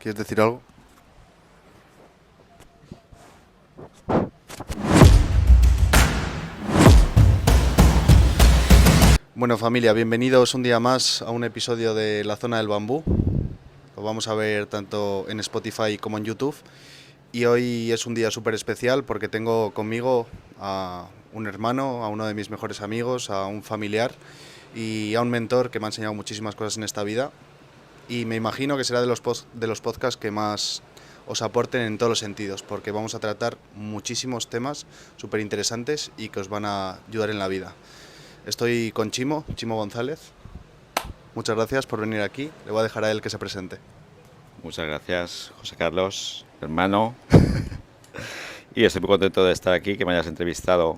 ¿Quieres decir algo? Bueno, familia, bienvenidos un día más a un episodio de La Zona del Bambú. Lo vamos a ver tanto en Spotify como en YouTube. Y hoy es un día súper especial porque tengo conmigo a un hermano, a uno de mis mejores amigos, a un familiar y a un mentor que me ha enseñado muchísimas cosas en esta vida. Y me imagino que será de los podcasts que más os aporten en todos los sentidos, porque vamos a tratar muchísimos temas súper interesantes y que os van a ayudar en la vida. Estoy con Chimo González. Muchas gracias por venir aquí. Le voy a dejar a él que se presente. Muchas gracias, José Carlos, hermano. Y estoy muy contento de estar aquí, que me hayas entrevistado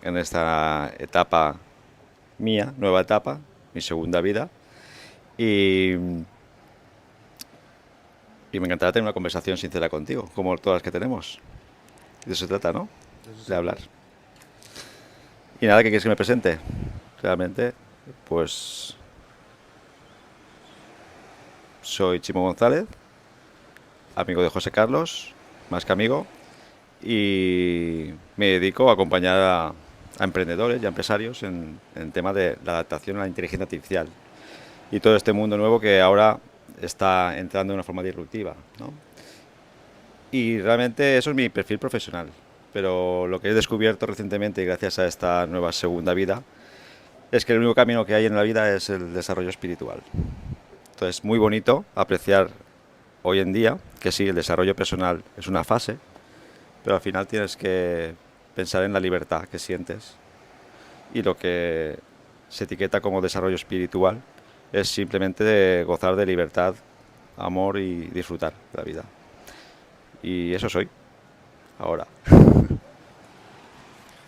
en esta etapa mía, nueva etapa, mi segunda vida. Y, y me encantará tener una conversación sincera contigo, como todas las que tenemos. De eso se trata, ¿no? De hablar. Y nada, ¿qué quieres que me presente? Realmente, pues soy Chimo González, amigo de José Carlos, más que amigo, y me dedico a acompañar a emprendedores y a empresarios en el tema de la adaptación a la inteligencia artificial y todo este mundo nuevo que ahora está entrando de una forma disruptiva, ¿no? Y realmente eso es mi perfil profesional, pero lo que he descubierto recientemente y gracias a esta nueva segunda vida es que el único camino que hay en la vida es el desarrollo espiritual. Entonces, muy bonito apreciar hoy en día que sí, el desarrollo personal es una fase, pero al final tienes que pensar en la libertad que sientes y lo que se etiqueta como desarrollo espiritual es simplemente de gozar de libertad, amor y disfrutar de la vida. Y eso soy ahora.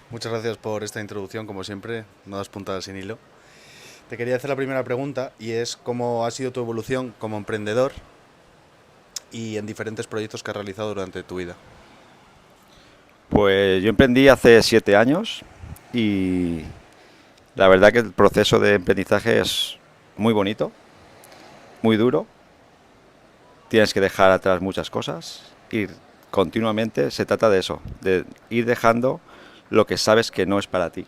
Muchas gracias por esta introducción, como siempre, no das puntadas sin hilo. Te quería hacer la primera pregunta y es cómo ha sido tu evolución como emprendedor y en diferentes proyectos que has realizado durante tu vida. Pues yo emprendí hace 7 años y la verdad que el proceso de aprendizaje es muy bonito, muy duro. Tienes que dejar atrás muchas cosas, ir continuamente, se trata de eso, de ir dejando lo que sabes que no es para ti,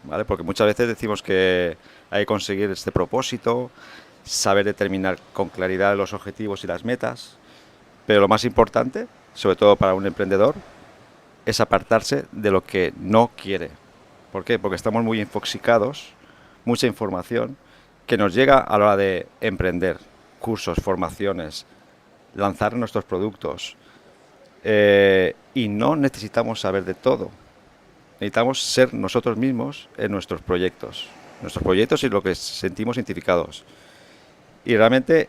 ¿vale? Porque muchas veces decimos que hay que conseguir este propósito, saber determinar con claridad los objetivos y las metas, pero lo más importante, sobre todo para un emprendedor, es apartarse de lo que no quiere. ¿Por qué? Porque estamos muy infoxicados, mucha información que nos llega a la hora de emprender, cursos, formaciones, lanzar nuestros productos. Y no necesitamos saber de todo. Necesitamos ser nosotros mismos en nuestros proyectos. Nuestros proyectos y lo que sentimos identificados. Y realmente,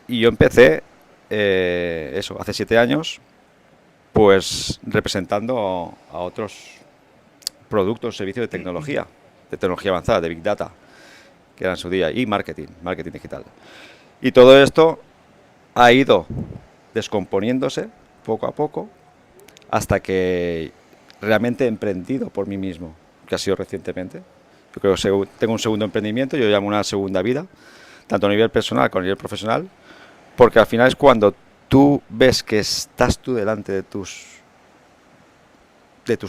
y yo empecé eso, hace 7 años, pues representando a otros productos, servicios de tecnología avanzada, de Big Data, que era en su día, y marketing digital. Y todo esto ha ido descomponiéndose poco a poco hasta que realmente he emprendido por mí mismo, que ha sido recientemente. Yo creo que tengo un segundo emprendimiento, yo llamo una segunda vida, tanto a nivel personal como a nivel profesional, porque al final es cuando tú ves que estás tú delante de tus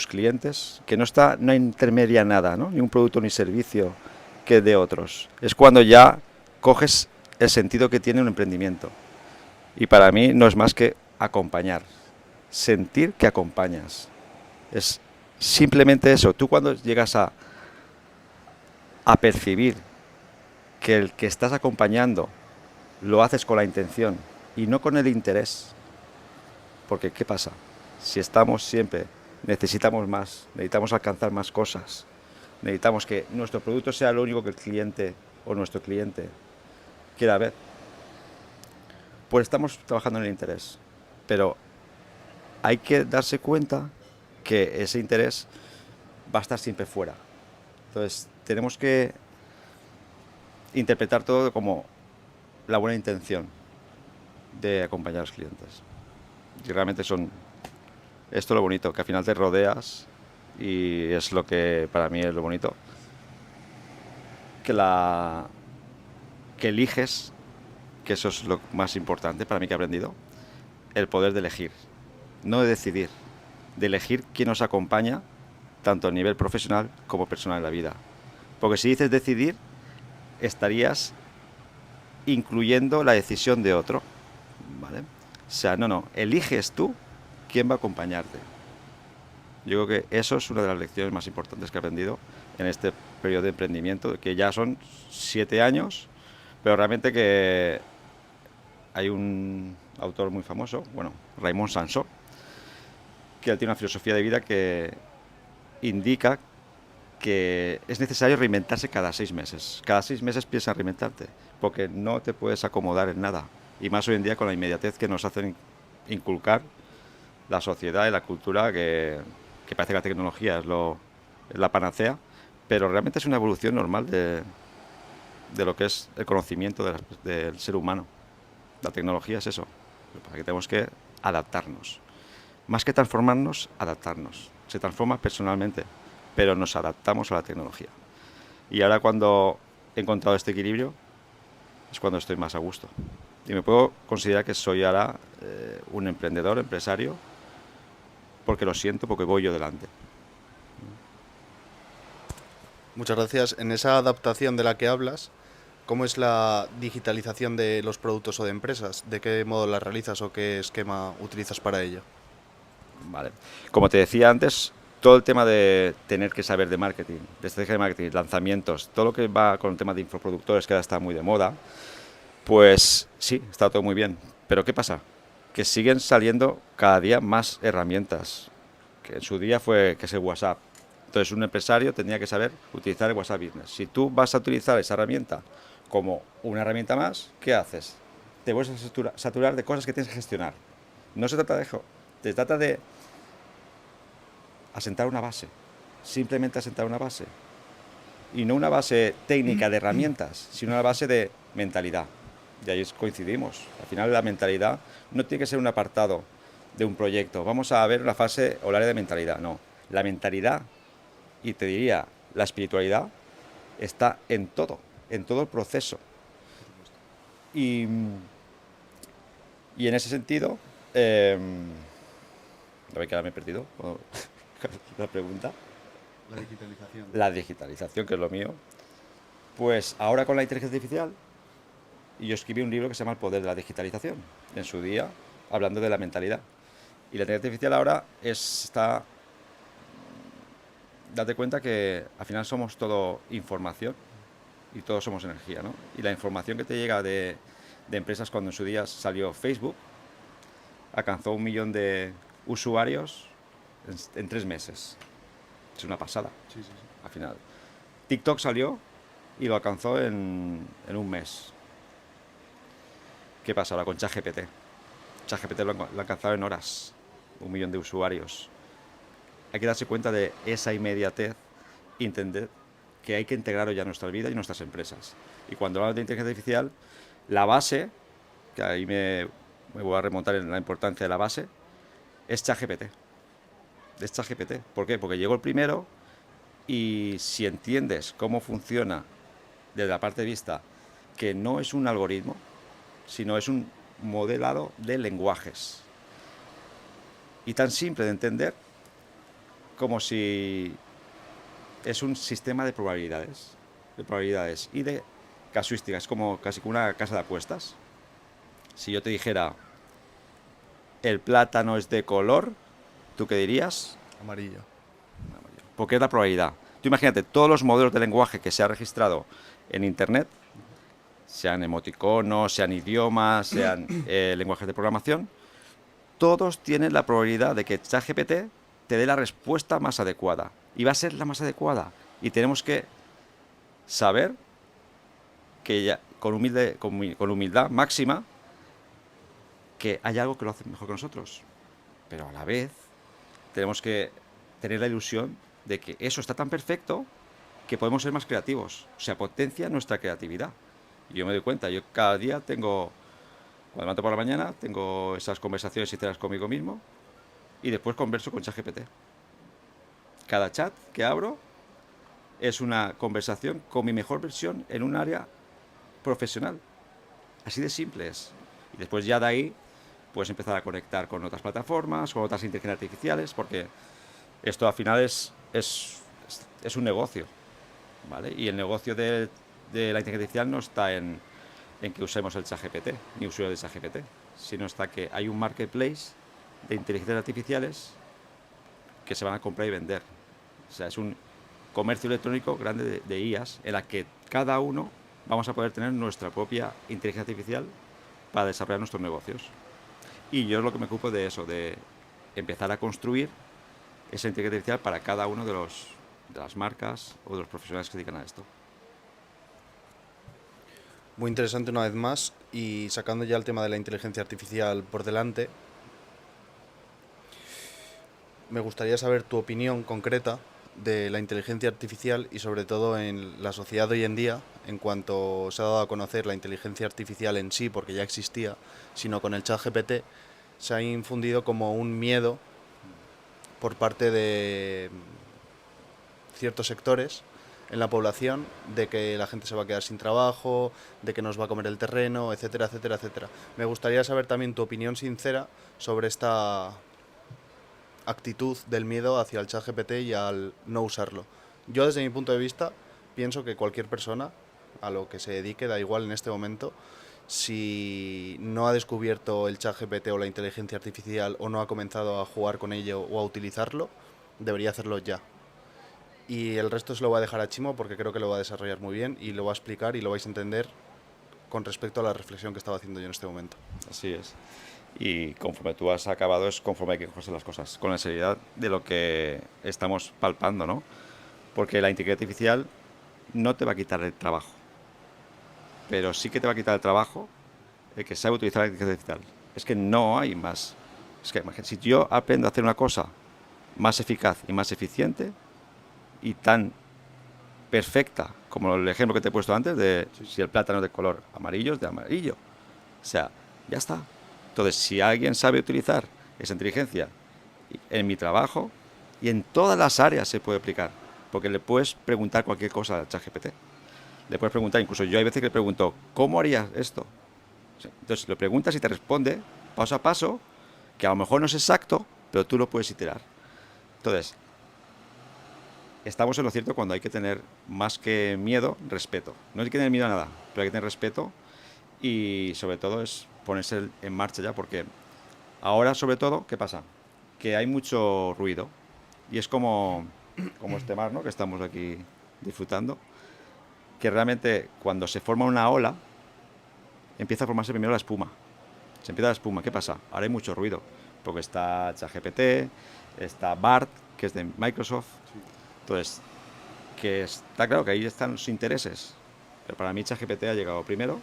clientes, que no intermedia nada, ¿no? Ni un producto ni servicio que de otros. Es cuando ya coges el sentido que tiene un emprendimiento. Y para mí no es más que acompañar, sentir que acompañas. Es simplemente eso. Tú cuando llegas a percibir que el que estás acompañando lo haces con la intención y no con el interés. Porque ¿qué pasa? Si estamos siempre, necesitamos más, necesitamos alcanzar más cosas, necesitamos que nuestro producto sea lo único que el cliente o nuestro cliente quiera ver, pues estamos trabajando en el interés. Pero hay que darse cuenta que ese interés va a estar siempre fuera. Entonces, tenemos que interpretar todo como la buena intención de acompañar a los clientes. Y realmente esto es lo bonito, que al final te rodeas y es lo que para mí es lo bonito. Que eliges que eso es lo más importante para mí que he aprendido, el poder de elegir, no de decidir, de elegir quién nos acompaña, tanto a nivel profesional como personal en la vida. Porque si dices decidir, estarías incluyendo la decisión de otro, ¿vale? O sea, no, eliges tú quién va a acompañarte. Yo creo que eso es una de las lecciones más importantes que he aprendido en este periodo de emprendimiento, que ya son 7 años, pero realmente que hay un autor muy famoso, bueno, Raymond Sansó, que él tiene una filosofía de vida que indica que es necesario reinventarse cada 6 meses. Cada 6 meses piensa en reinventarte, porque no te puedes acomodar en nada. Y más hoy en día con la inmediatez que nos hacen inculcar la sociedad y la cultura, que parece que la tecnología es la panacea, pero realmente es una evolución normal de lo que es el conocimiento del ser humano. La tecnología es eso, para que tenemos que adaptarnos. Más que transformarnos, adaptarnos. Se transforma personalmente, pero nos adaptamos a la tecnología. Y ahora cuando he encontrado este equilibrio, es cuando estoy más a gusto. Y me puedo considerar que soy ahora un emprendedor, empresario, porque lo siento, porque voy yo delante. Muchas gracias. En esa adaptación de la que hablas, ¿cómo es la digitalización de los productos o de empresas? ¿De qué modo la realizas o qué esquema utilizas para ello? Vale. Como te decía antes, todo el tema de tener que saber de marketing, de estrategia de marketing, lanzamientos, todo lo que va con el tema de infoproductores, que ahora está muy de moda, pues sí, está todo muy bien. Pero ¿qué pasa? Que siguen saliendo cada día más herramientas. Que en su día fue que es el WhatsApp. Entonces un empresario tenía que saber utilizar el WhatsApp Business. Si tú vas a utilizar esa herramienta como una herramienta más, ¿qué haces? Te vuelves a saturar de cosas que tienes que gestionar. No se trata de eso. Se trata de asentar una base. Simplemente asentar una base. Y no una base técnica de herramientas, sino una base de mentalidad. Y ahí coincidimos. Al final la mentalidad no tiene que ser un apartado de un proyecto. Vamos a ver la fase o el área de mentalidad. No. La mentalidad, y te diría, la espiritualidad, está en todo el proceso. Y, y en ese sentido, a ver que ahora me he perdido la pregunta. La digitalización. La digitalización, que es lo mío. Pues ahora con la inteligencia artificial, yo escribí un libro que se llama El poder de la digitalización, en su día, hablando de la mentalidad. Y la inteligencia artificial ahora está... Date cuenta que al final somos todo información y todos somos energía, ¿no? Y la información que te llega de empresas, cuando en su día salió Facebook, alcanzó 1 millón de usuarios en 3 meses. Es una pasada, Sí, sí, sí. al final. TikTok salió y lo alcanzó en 1 mes. ¿Qué pasa ahora con ChatGPT? ChatGPT lo ha alcanzado en horas, 1 millón de usuarios. Hay que darse cuenta de esa inmediatez y entender que hay que integrarlo ya en nuestra vida y en nuestras empresas. Y cuando hablamos de inteligencia artificial, la base, que ahí me voy a remontar en la importancia de la base, es ChatGPT. Es ChatGPT. ¿Por qué? Porque llegó el primero y si entiendes cómo funciona desde la parte de vista que no es un algoritmo, sino es un modelado de lenguajes. Y tan simple de entender como si es un sistema de probabilidades y de casuística. Es como casi como una casa de apuestas. Si yo te dijera, el plátano es de color, ¿tú qué dirías? Amarillo. Porque es la probabilidad. Tú imagínate, todos los modelos de lenguaje que se ha registrado en Internet, sean emoticonos, sean idiomas, sean lenguajes de programación, todos tienen la probabilidad de que ChatGPT te dé la respuesta más adecuada. Y va a ser la más adecuada. Y tenemos que saber que ya, con humildad máxima, que hay algo que lo hace mejor que nosotros. Pero a la vez tenemos que tener la ilusión de que eso está tan perfecto que podemos ser más creativos. O sea, potencia nuestra creatividad. Y yo me doy cuenta, yo cada día tengo, cuando me levanto por la mañana, tengo esas conversaciones sinceras conmigo mismo y después converso con ChatGPT. Cada chat que abro es una conversación con mi mejor versión en un área profesional. Así de simple es. Y después ya de ahí puedes empezar a conectar con otras plataformas, con otras inteligencias artificiales, porque esto al final es un negocio, ¿vale? Y el negocio de la inteligencia artificial no está en que usemos el ChatGPT, ni usuarios de ChatGPT, sino está que hay un marketplace de inteligencias artificiales que se van a comprar y vender. O sea, es un comercio electrónico grande de IAs en la que cada uno vamos a poder tener nuestra propia inteligencia artificial para desarrollar nuestros negocios. Y yo es lo que me ocupo de eso, de empezar a construir esa inteligencia artificial para cada uno de las marcas o de los profesionales que se dedican a esto. Muy interesante una vez más, y sacando ya el tema de la inteligencia artificial por delante, me gustaría saber tu opinión concreta de la inteligencia artificial y sobre todo en la sociedad de hoy en día, en cuanto se ha dado a conocer la inteligencia artificial en sí, porque ya existía, sino con el chat GPT, se ha infundido como un miedo por parte de ciertos sectores en la población de que la gente se va a quedar sin trabajo, de que nos va a comer el terreno, etcétera, etcétera, etcétera. Me gustaría saber también tu opinión sincera sobre esta actitud del miedo hacia el chat GPT y al no usarlo. Yo desde mi punto de vista pienso que cualquier persona a lo que se dedique, da igual en este momento, si no ha descubierto el chat GPT o la inteligencia artificial o no ha comenzado a jugar con ello o a utilizarlo, debería hacerlo ya. Y el resto se lo voy a dejar a Chimo porque creo que lo va a desarrollar muy bien y lo va a explicar y lo vais a entender con respecto a la reflexión que estaba haciendo yo en este momento. Así es. Y conforme tú has acabado es conforme hay que cogerse las cosas, con la seriedad de lo que estamos palpando, ¿no? Porque la inteligencia artificial no te va a quitar el trabajo, pero sí que te va a quitar el trabajo el que sabe utilizar la inteligencia artificial. Es que no hay más. Es que imagínate, si yo aprendo a hacer una cosa más eficaz y más eficiente y tan perfecta como el ejemplo que te he puesto antes de si el plátano es de color amarillo es de amarillo. O sea, ya está. Entonces, si alguien sabe utilizar esa inteligencia en mi trabajo y en todas las áreas se puede aplicar, porque le puedes preguntar cualquier cosa al ChatGPT. Le puedes preguntar, incluso yo hay veces que le pregunto, ¿cómo harías esto? Entonces, le preguntas y te responde paso a paso, que a lo mejor no es exacto, pero tú lo puedes iterar. Entonces, estamos en lo cierto cuando hay que tener más que miedo, respeto. No hay que tener miedo a nada, pero hay que tener respeto y sobre todo es ponerse en marcha ya, porque ahora sobre todo, ¿qué pasa? Que hay mucho ruido y es como este mar, ¿no? Que estamos aquí disfrutando, que realmente cuando se forma una ola empieza a formarse primero la espuma. Se empieza la espuma, ¿qué pasa? Ahora hay mucho ruido, porque está ChatGPT, está BART, que es de Microsoft. Entonces, que está claro que ahí están los intereses, pero para mí ChatGPT ha llegado primero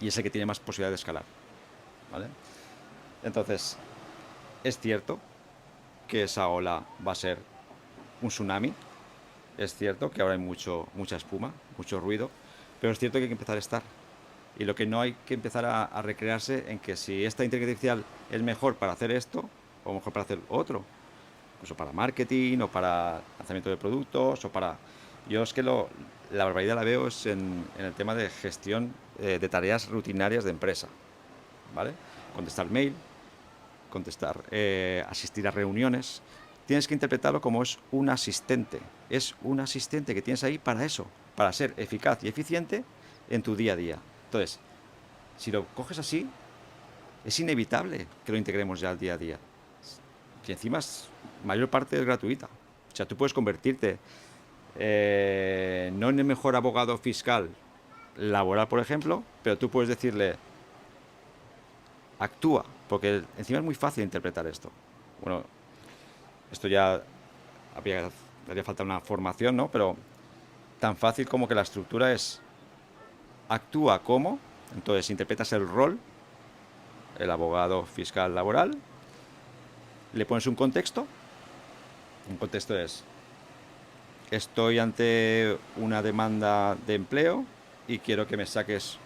y es el que tiene más posibilidad de escalar, ¿vale? Entonces, es cierto que esa ola va a ser un tsunami, es cierto que ahora hay mucha espuma, mucho ruido, pero es cierto que hay que empezar a estar. Y lo que no hay que empezar a recrearse en que si esta inteligencia artificial es mejor para hacer esto o mejor para hacer otro, incluso para marketing o para lanzamiento de productos o para... Yo es que la barbaridad la veo es en el tema de gestión de tareas rutinarias de empresa, ¿vale? Contestar mail, asistir a reuniones. Tienes que interpretarlo como es un asistente. Es un asistente que tienes ahí para eso, para ser eficaz y eficiente en tu día a día. Entonces, si lo coges así, es inevitable que lo integremos ya al día a día. Y encima mayor parte es gratuita. O sea, tú puedes convertirte no en el mejor abogado fiscal laboral, por ejemplo, pero tú puedes decirle, actúa, porque encima es muy fácil interpretar esto. Bueno, esto ya haría falta una formación, ¿no? Pero tan fácil como que la estructura es actúa como, entonces interpretas el rol, el abogado fiscal laboral, le pones un contexto es, estoy ante una demanda de empleo y quiero que me saques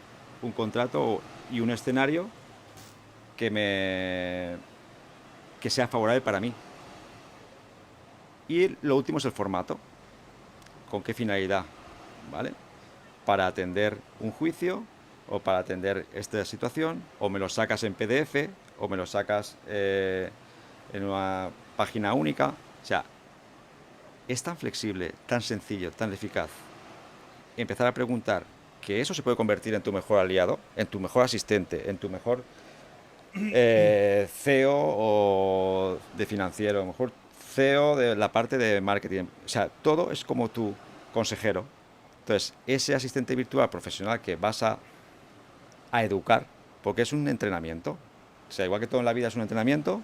un contrato y un escenario que sea favorable para mí. Y lo último es el formato. ¿Con qué finalidad? ¿Vale? Para atender un juicio, o para atender esta situación, o me lo sacas en PDF, o me lo sacas en una página única. O sea, es tan flexible, tan sencillo, tan eficaz. Empezar a preguntar que eso se puede convertir en tu mejor aliado, en tu mejor asistente, en tu mejor CEO o de financiero, mejor CEO de la parte de marketing. O sea, todo es como tu consejero. Entonces, ese asistente virtual profesional que vas a educar, porque es un entrenamiento. O sea, igual que todo en la vida es un entrenamiento,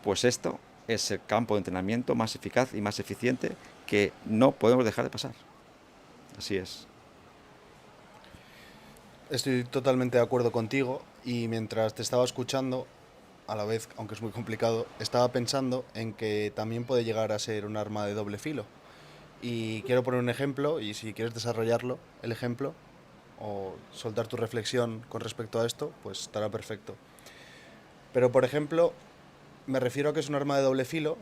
pues esto es el campo de entrenamiento más eficaz y más eficiente que no podemos dejar de pasar. Así es. Estoy totalmente de acuerdo contigo y mientras te estaba escuchando, a la vez, aunque es muy complicado, estaba pensando en que también puede llegar a ser un arma de doble filo. Y quiero poner un ejemplo y si quieres desarrollarlo, el ejemplo, o soltar tu reflexión con respecto a esto, pues estará perfecto. Pero por ejemplo, me refiero a que es un arma de doble filo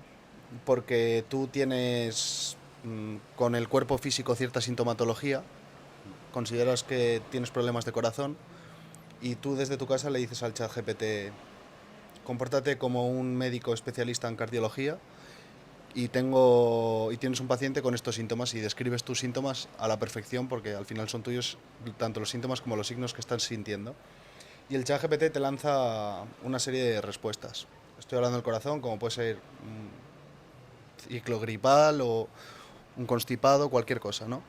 porque tú tienes con el cuerpo físico cierta sintomatología, consideras que tienes problemas de corazón y tú desde tu casa le dices al chat GPT, compórtate como un médico especialista en cardiología y tienes un paciente con estos síntomas y describes tus síntomas a la perfección porque al final son tuyos tanto los síntomas como los signos que estás sintiendo. Y el chat GPT te lanza una serie de respuestas. Estoy hablando del corazón, como puede ser un ciclo gripal o un constipado, cualquier cosa, ¿no?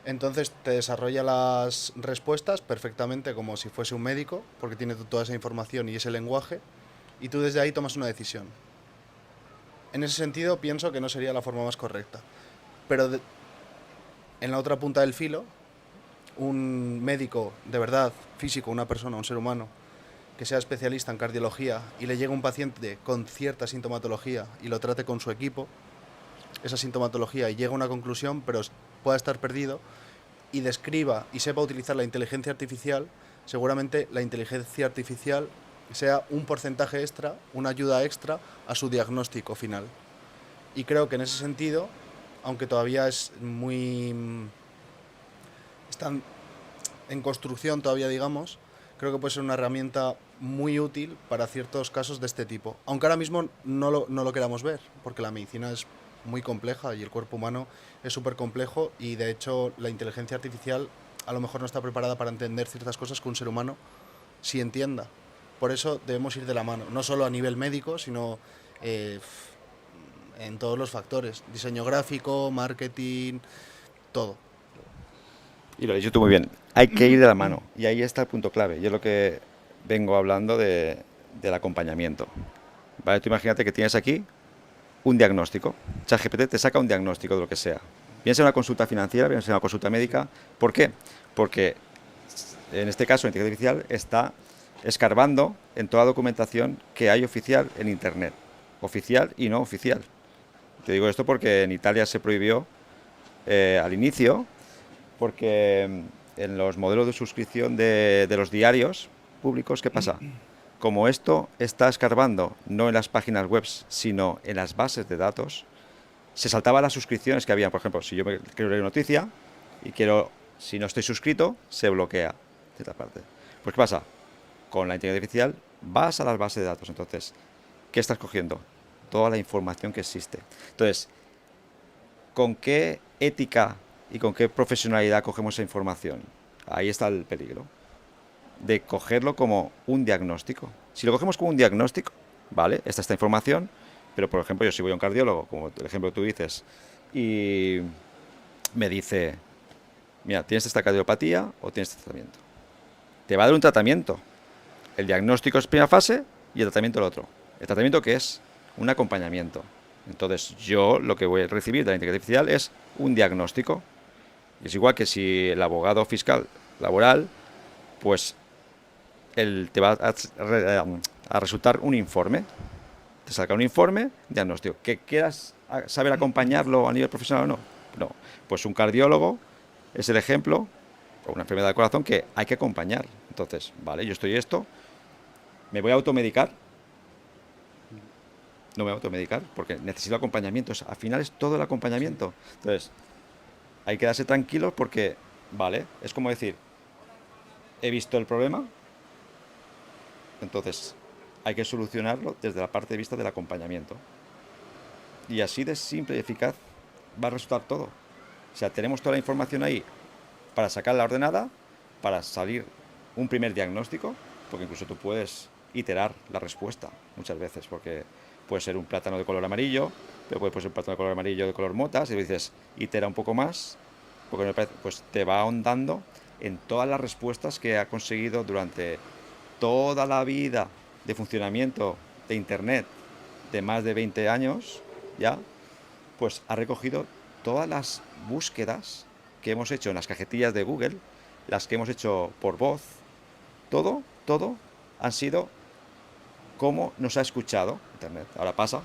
Entonces te desarrolla las respuestas perfectamente como si fuese un médico, porque tiene toda esa información y ese lenguaje, y tú desde ahí tomas una decisión. En ese sentido pienso que no sería la forma más correcta. Pero en la otra punta del filo, un médico de verdad, físico, una persona, un ser humano, que sea especialista en cardiología y le llegue un paciente con cierta sintomatología y lo trate con su equipo, esa sintomatología y llega a una conclusión, pero pueda estar perdido y describa y sepa utilizar la inteligencia artificial, seguramente la inteligencia artificial sea un porcentaje extra, una ayuda extra a su diagnóstico final. Y creo que en ese sentido, aunque todavía es muy... están en construcción todavía, digamos, creo que puede ser una herramienta muy útil para ciertos casos de este tipo. Aunque ahora mismo no lo queramos ver, porque la medicina es muy compleja y el cuerpo humano es súper complejo y de hecho la inteligencia artificial a lo mejor no está preparada para entender ciertas cosas que un ser humano sí entienda. Por eso debemos ir de la mano, no solo a nivel médico, sino en todos los factores, diseño gráfico, marketing, todo. Y lo has dicho tú muy bien, hay que ir de la mano. Y ahí está el punto clave. Yo es lo que vengo hablando del acompañamiento. ¿Vale? Tú imagínate que tienes aquí un diagnóstico. ChatGPT te saca un diagnóstico de lo que sea. Bien sea una consulta financiera, bien sea una consulta médica. ¿Por qué? Porque en este caso la inteligencia artificial está escarbando en toda la documentación que hay oficial en Internet. Oficial y no oficial. Te digo esto porque en Italia se prohibió al inicio, porque en los modelos de suscripción de los diarios públicos, ¿qué pasa? Como esto está escarbando no en las páginas web, sino en las bases de datos, se saltaban las suscripciones que había. Por ejemplo, si yo quiero leer una noticia y quiero, si no estoy suscrito, se bloquea esta parte. Pues ¿qué pasa? Con la inteligencia artificial vas a las bases de datos. Entonces, ¿qué estás cogiendo? Toda la información que existe. Entonces, ¿con qué ética y con qué profesionalidad cogemos esa información? Ahí está el peligro de cogerlo como un diagnóstico. Si lo cogemos como un diagnóstico, vale, esta información, pero por ejemplo yo si voy a un cardiólogo, como el ejemplo que tú dices, y me dice, mira, tienes esta cardiopatía o tienes este tratamiento. Te va a dar un tratamiento. El diagnóstico es primera fase y el tratamiento el otro. ¿El tratamiento qué es? Un acompañamiento. Entonces yo lo que voy a recibir de la inteligencia artificial es un diagnóstico. Es igual que si el abogado fiscal laboral, pues te va a resultar un informe. Te saca un informe, diagnóstico. ¿Que quieras saber acompañarlo a nivel profesional o no? No. Pues un cardiólogo es el ejemplo, o una enfermedad del corazón que hay que acompañar. Entonces, vale, yo estoy esto, ¿me voy a automedicar? No me voy a automedicar porque necesito acompañamiento. Al final es todo el acompañamiento. Entonces, hay que quedarse tranquilos porque, vale, es como decir, he visto el problema, entonces hay que solucionarlo desde la parte de vista del acompañamiento. Y así de simple y eficaz va a resultar todo. O sea, tenemos toda la información ahí para sacar la ordenada, para salir un primer diagnóstico, porque incluso tú puedes iterar la respuesta muchas veces, porque puede ser un plátano de color amarillo, pero puede ser un plátano de color amarillo de color motas, y dices, itera un poco más, porque me parece, pues te va ahondando en todas las respuestas que ha conseguido durante toda la vida de funcionamiento de Internet de más de 20 años, ya, pues ha recogido todas las búsquedas que hemos hecho en las cajetillas de Google, las que hemos hecho por voz, todo han sido como nos ha escuchado Internet. Ahora pasa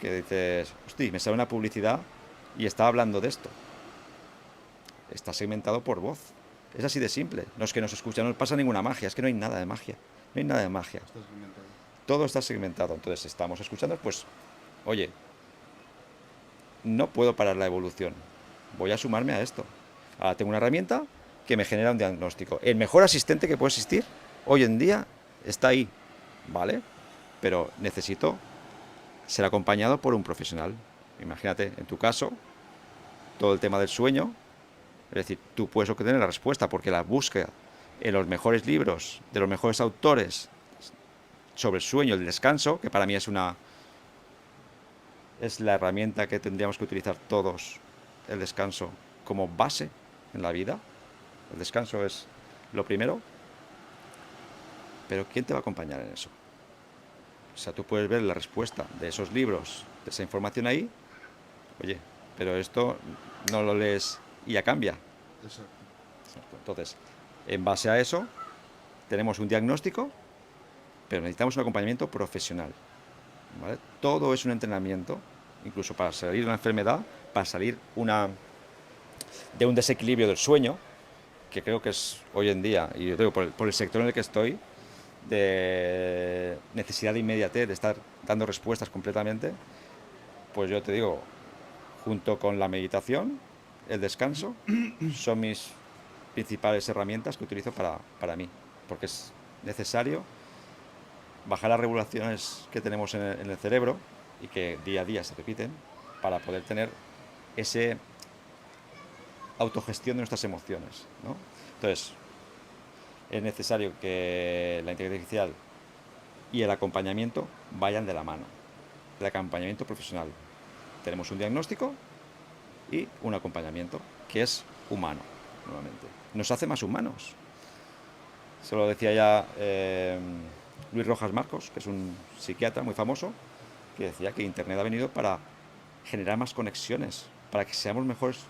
que dices, hostia, me sale una publicidad y está hablando de esto. Está segmentado por voz. Es así de simple. No es que nos escucha, no pasa ninguna magia, es que no hay nada de magia. No hay nada de magia. Todo está segmentado. Entonces estamos escuchando, pues, oye, no puedo parar la evolución. Voy a sumarme a esto. Ahora tengo una herramienta que me genera un diagnóstico. El mejor asistente que puede existir hoy en día está ahí, ¿vale? Pero necesito ser acompañado por un profesional. Imagínate, en tu caso, todo el tema del sueño. Es decir, tú puedes obtener la respuesta porque la búsqueda en los mejores libros, de los mejores autores sobre el sueño, el descanso, que para mí es la herramienta que tendríamos que utilizar todos, el descanso como base en la vida. El descanso es lo primero. Pero ¿quién te va a acompañar en eso? O sea, tú puedes ver la respuesta de esos libros, de esa información ahí. Oye, pero esto no lo lees y ya cambia. Exacto. Entonces, en base a eso, tenemos un diagnóstico, pero necesitamos un acompañamiento profesional, ¿vale? Todo es un entrenamiento, incluso para salir de una enfermedad, para salir de un desequilibrio del sueño, que creo que es hoy en día, y yo digo por el sector en el que estoy, de necesidad de inmediatez, de estar dando respuestas completamente, pues yo te digo, junto con la meditación, el descanso, son mis principales herramientas que utilizo para mí, porque es necesario bajar las regulaciones que tenemos en el cerebro y que día a día se repiten para poder tener ese autogestión de nuestras emociones, ¿no? Entonces, es necesario que la inteligencia artificial y el acompañamiento vayan de la mano. El acompañamiento profesional. Tenemos un diagnóstico y un acompañamiento que es humano, nuevamente. Nos hace más humanos. Se lo decía ya Luis Rojas Marcos, que es un psiquiatra muy famoso, que decía que Internet ha venido para generar más conexiones, para que seamos mejores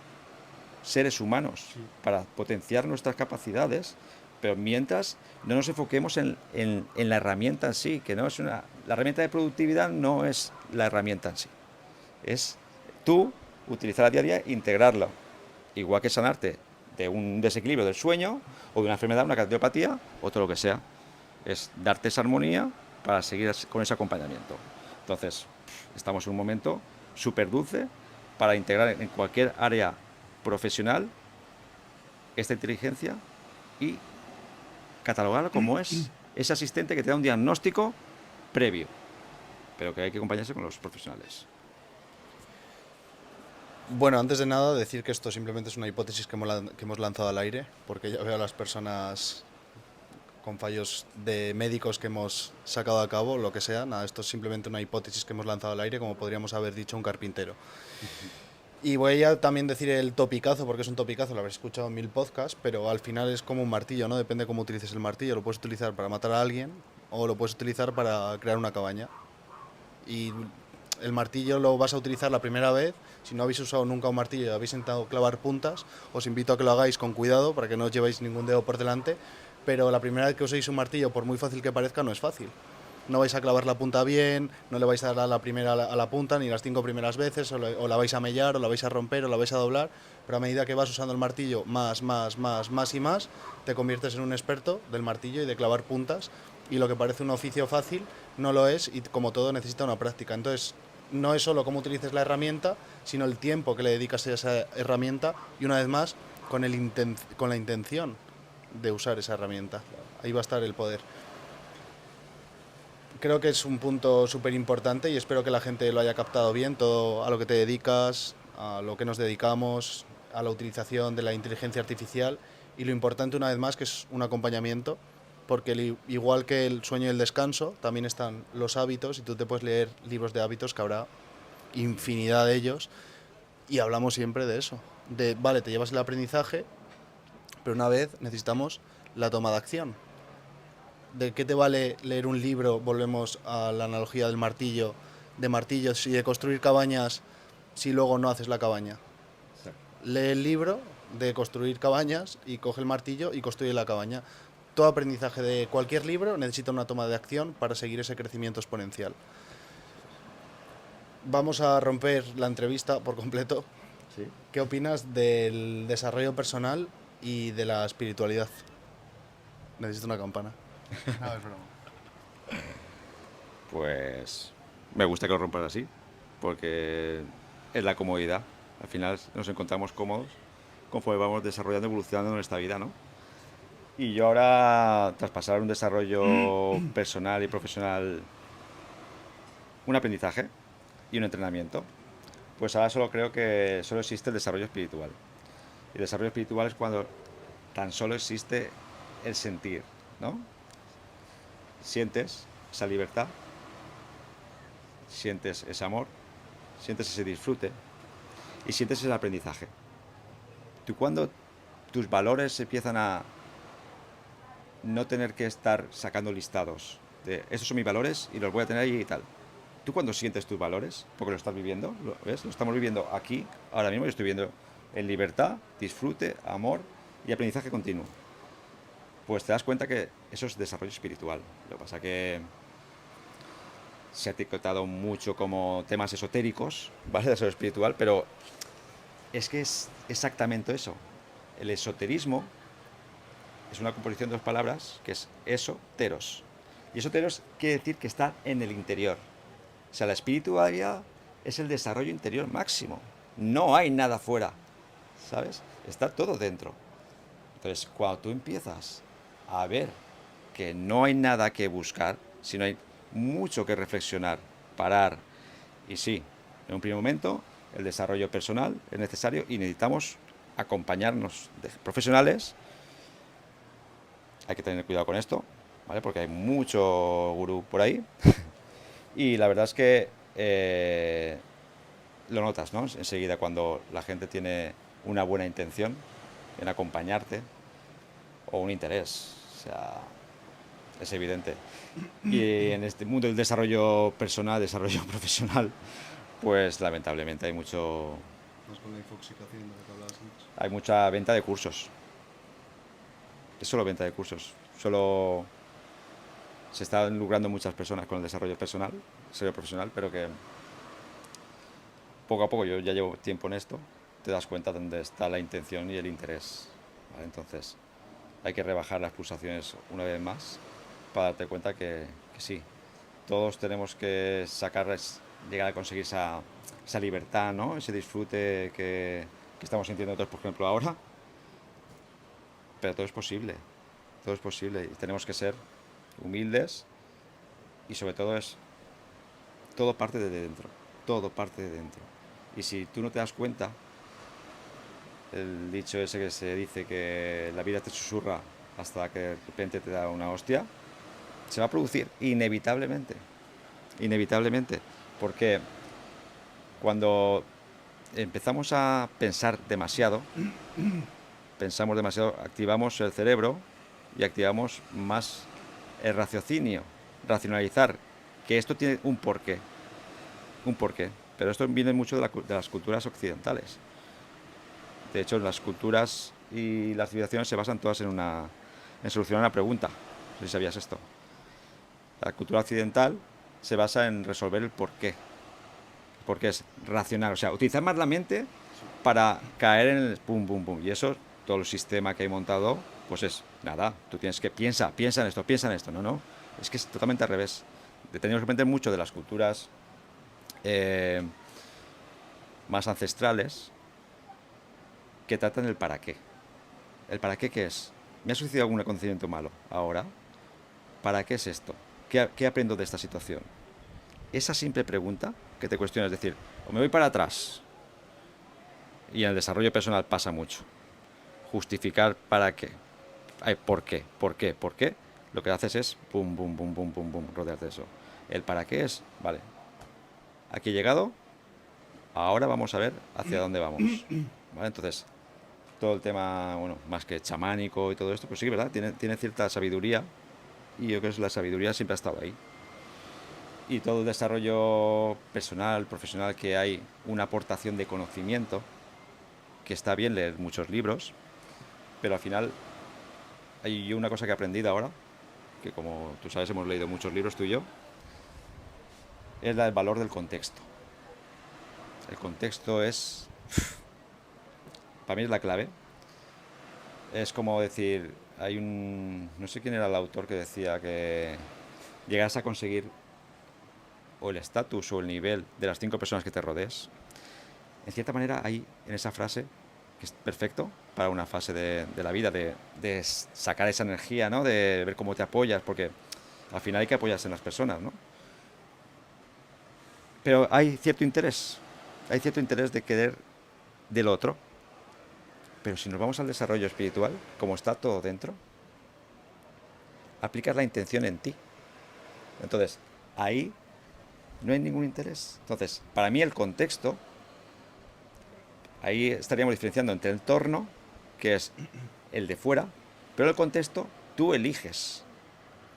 seres humanos, para potenciar nuestras capacidades, pero mientras no nos enfoquemos en la herramienta en sí, que no es la herramienta de productividad no es la herramienta en sí, es tú utilizarla día a día, integrarla, igual que sanarte de un desequilibrio del sueño o de una enfermedad, una cardiopatía o todo lo que sea, es darte esa armonía para seguir con ese acompañamiento. Entonces, estamos en un momento súper dulce para integrar en cualquier área profesional esta inteligencia y catalogarla como es ese asistente que te da un diagnóstico previo, pero que hay que acompañarse con los profesionales. Bueno, antes de nada, decir que esto simplemente es una hipótesis que hemos lanzado al aire, porque ya veo a las personas con fallos de médicos que hemos sacado a cabo, lo que sea. Nada, esto es simplemente una hipótesis que hemos lanzado al aire, como podríamos haber dicho un carpintero. Y voy a también decir el topicazo, porque es un topicazo, lo habréis escuchado en 1000 podcasts, pero al final es como un martillo, ¿no? Depende cómo utilices el martillo. Lo puedes utilizar para matar a alguien o lo puedes utilizar para crear una cabaña. Y el martillo lo vas a utilizar la primera vez. Si no habéis usado nunca un martillo y habéis intentado clavar puntas, os invito a que lo hagáis con cuidado para que no os llevéis ningún dedo por delante. Pero la primera vez que uséis un martillo, por muy fácil que parezca, no es fácil. No vais a clavar la punta bien, no le vais a dar a la primera a la punta ni las 5 primeras veces, o la vais a mellar, o la vais a romper, o la vais a doblar, pero a medida que vas usando el martillo más y más, te conviertes en un experto del martillo y de clavar puntas, y lo que parece un oficio fácil no lo es, y como todo necesita una práctica. Entonces, no es solo cómo utilices la herramienta, sino el tiempo que le dedicas a esa herramienta, y una vez más, con la intención de usar esa herramienta. Ahí va a estar el poder. Creo que es un punto súper importante y espero que la gente lo haya captado bien, todo a lo que te dedicas, a lo que nos dedicamos, a la utilización de la inteligencia artificial y lo importante una vez más que es un acompañamiento, porque igual que el sueño y el descanso, también están los hábitos y tú te puedes leer libros de hábitos que habrá infinidad de ellos y hablamos siempre de eso, de vale, te llevas el aprendizaje, pero una vez necesitamos la toma de acción. ¿De qué te vale leer un libro? Volvemos a la analogía del martillo, de martillos y de construir cabañas si luego no haces la cabaña. Lee el libro de construir cabañas y coge el martillo y construye la cabaña. Todo aprendizaje de cualquier libro necesita una toma de acción para seguir ese crecimiento exponencial. Vamos a romper la entrevista por completo. Sí. ¿Qué opinas del desarrollo personal y de la espiritualidad? Necesito una campana. No, es broma. Pues me gusta que lo rompas así, porque es la comodidad. Al final nos encontramos cómodos conforme vamos desarrollando y evolucionando en nuestra vida, ¿no? Y yo ahora, tras pasar un desarrollo personal y profesional, un aprendizaje y un entrenamiento, pues ahora solo creo que solo existe el desarrollo espiritual. Y el desarrollo espiritual es cuando tan solo existe el sentir, ¿no? Sientes esa libertad, sientes ese amor, sientes ese disfrute y sientes ese aprendizaje. Tú cuando tus valores empiezan a no tener que estar sacando listados de esos son mis valores y los voy a tener ahí y tal. Tú cuando sientes tus valores, porque lo estás viviendo, ¿lo ves? Lo estamos viviendo aquí, ahora mismo, yo estoy viviendo en libertad, disfrute, amor y aprendizaje continuo. Pues te das cuenta que eso es desarrollo espiritual. Lo que pasa que se ha etiquetado mucho como temas esotéricos, ¿vale? Desarrollo espiritual, pero es que es exactamente eso. El esoterismo es una composición de dos palabras que es esoteros. Y esoteros quiere decir que está en el interior. O sea, la espiritualidad es el desarrollo interior máximo. No hay nada fuera, ¿sabes? Está todo dentro. Entonces, cuando tú empiezas a ver que no hay nada que buscar, sino hay mucho que reflexionar, parar, y sí, en un primer momento el desarrollo personal es necesario y necesitamos acompañarnos de profesionales. Hay que tener cuidado con esto, ¿vale? Porque hay mucho gurú por ahí. Y la verdad es que lo notas, ¿no? Enseguida cuando la gente tiene una buena intención en acompañarte o un interés. O sea, es evidente. Y en este mundo del desarrollo personal, desarrollo profesional, pues lamentablemente hay mucho, Más con la infoxicación de la que hablabas antes. hay mucha venta de cursos. Es solo venta de cursos. Solo se están lucrando muchas personas con el desarrollo personal, desarrollo profesional, pero que poco a poco, yo ya llevo tiempo en esto, te das cuenta dónde está la intención y el interés, ¿vale? Entonces hay que rebajar las pulsaciones una vez más para darte cuenta que sí, todos tenemos que llegar a conseguir esa libertad, ¿no? Ese disfrute que estamos sintiendo todos, por ejemplo, ahora. Pero todo es posible y tenemos que ser humildes y sobre todo todo parte de dentro, todo parte de dentro. Y si tú no te das cuenta, el dicho ese que se dice que la vida te susurra hasta que de repente te da una hostia, se va a producir inevitablemente, inevitablemente, porque cuando empezamos a pensar demasiado, pensamos demasiado, activamos el cerebro y activamos más el raciocinio, racionalizar, que esto tiene un porqué, pero esto viene mucho de las culturas occidentales. De hecho, las culturas y las civilizaciones se basan todas en solucionar una pregunta. No sé si sabías esto. La cultura occidental se basa en resolver el porqué. Porque es racional, o sea, utilizar más la mente para caer en el pum, pum, pum. Y eso, todo el sistema que hay montado, pues es nada. Tú tienes que piensa en esto, piensa en esto. No, no. Es que es totalmente al revés. Tenemos que aprender mucho de las culturas más ancestrales que tratan el para qué. ¿El para qué qué es? ¿Me ha sucedido algún acontecimiento malo ahora? ¿Para qué es esto? ¿Qué aprendo de esta situación? Esa simple pregunta que te cuestiona, es decir, o me voy para atrás, y en el desarrollo personal pasa mucho. Justificar para qué. Ay, ¿por qué? ¿Por qué? ¿Por qué? Lo que haces es pum, pum, pum, pum, pum, pum, rodearte de eso. El para qué es, vale, aquí he llegado, ahora vamos a ver hacia dónde vamos. ¿Vale? Entonces, todo el tema, bueno, más que chamánico y todo esto, pues sí, ¿verdad? Tiene cierta sabiduría, y yo creo que la sabiduría siempre ha estado ahí. Y todo el desarrollo personal, profesional que hay, una aportación de conocimiento, que está bien leer muchos libros, pero al final hay una cosa que he aprendido ahora, que como tú sabes hemos leído muchos libros tú y yo, es el valor del contexto. El contexto es, para mí es la clave. Es como decir, no sé quién era el autor que decía que llegas a conseguir o el estatus o el nivel de las 5 personas que te rodees. En cierta manera hay en esa frase, que es perfecto para una fase de la vida, de sacar esa energía, ¿no? De ver cómo te apoyas, porque al final hay que apoyarse en las personas, ¿no? Pero hay cierto interés de querer del otro. Pero si nos vamos al desarrollo espiritual, como está todo dentro, aplicas la intención en ti. Entonces, ahí no hay ningún interés. Entonces, para mí el contexto, ahí estaríamos diferenciando entre el entorno, que es el de fuera, pero el contexto tú eliges.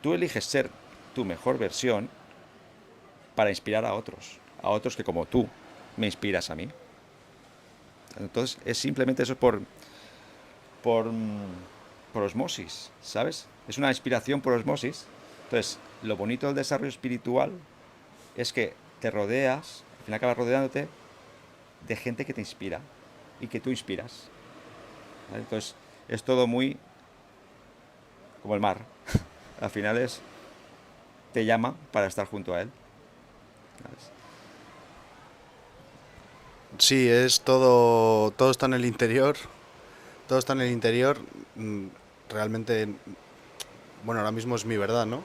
Tú eliges ser tu mejor versión para inspirar a otros que como tú me inspiras a mí. Entonces, es simplemente eso por, por osmosis, ¿sabes? Es una inspiración por osmosis. Entonces, lo bonito del desarrollo espiritual es que te rodeas, al final acabas rodeándote de gente que te inspira y que tú inspiras. ¿Vale? Entonces, es todo muy como el mar. Al final te llama para estar junto a él. ¿Sabes? Sí, es todo, todo está en el interior, todo está en el interior. mm, Realmente, bueno, ahora mismo es mi verdad, ¿no?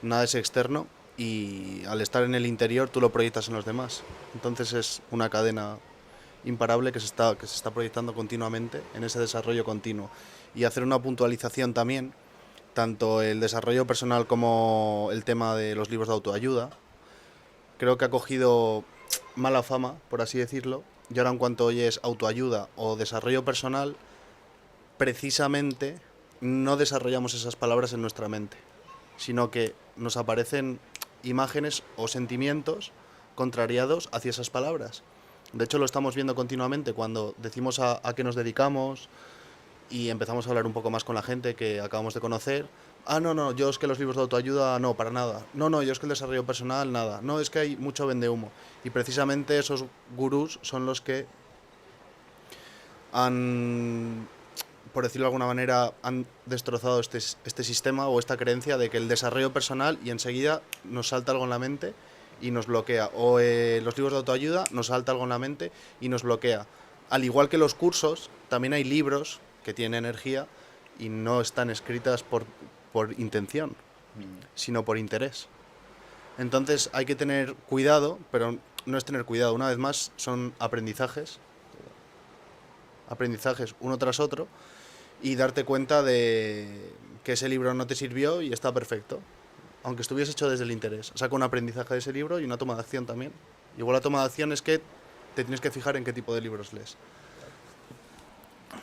Nada es externo y al estar en el interior tú lo proyectas en los demás. Entonces es una cadena imparable que se está proyectando continuamente en ese desarrollo continuo. Y hacer una puntualización también, tanto el desarrollo personal como el tema de los libros de autoayuda, creo que ha cogido mala fama, por así decirlo, y ahora en cuanto oyes autoayuda o desarrollo personal, precisamente no desarrollamos esas palabras en nuestra mente, sino que nos aparecen imágenes o sentimientos contrariados hacia esas palabras. De hecho, lo estamos viendo continuamente cuando decimos a qué nos dedicamos y empezamos a hablar un poco más con la gente que acabamos de conocer. Ah, no, no, yo es que los libros de autoayuda no, para nada. No, no, yo es que el desarrollo personal nada. No, es que hay mucho vendehumo. Y precisamente esos gurús son los que han, por decirlo de alguna manera, han destrozado este sistema o esta creencia de que el desarrollo personal y enseguida nos salta algo en la mente y nos bloquea. O los libros de autoayuda nos salta algo en la mente y nos bloquea. Al igual que los cursos, también hay libros que tienen energía y no están escritas por intención, sino por interés. Entonces hay que tener cuidado, pero no es tener cuidado. Una vez más, son aprendizajes uno tras otro y darte cuenta de que ese libro no te sirvió y está perfecto, aunque estuviese hecho desde el interés. Saca un aprendizaje de ese libro y una toma de acción también. Igual la toma de acción es que te tienes que fijar en qué tipo de libros lees.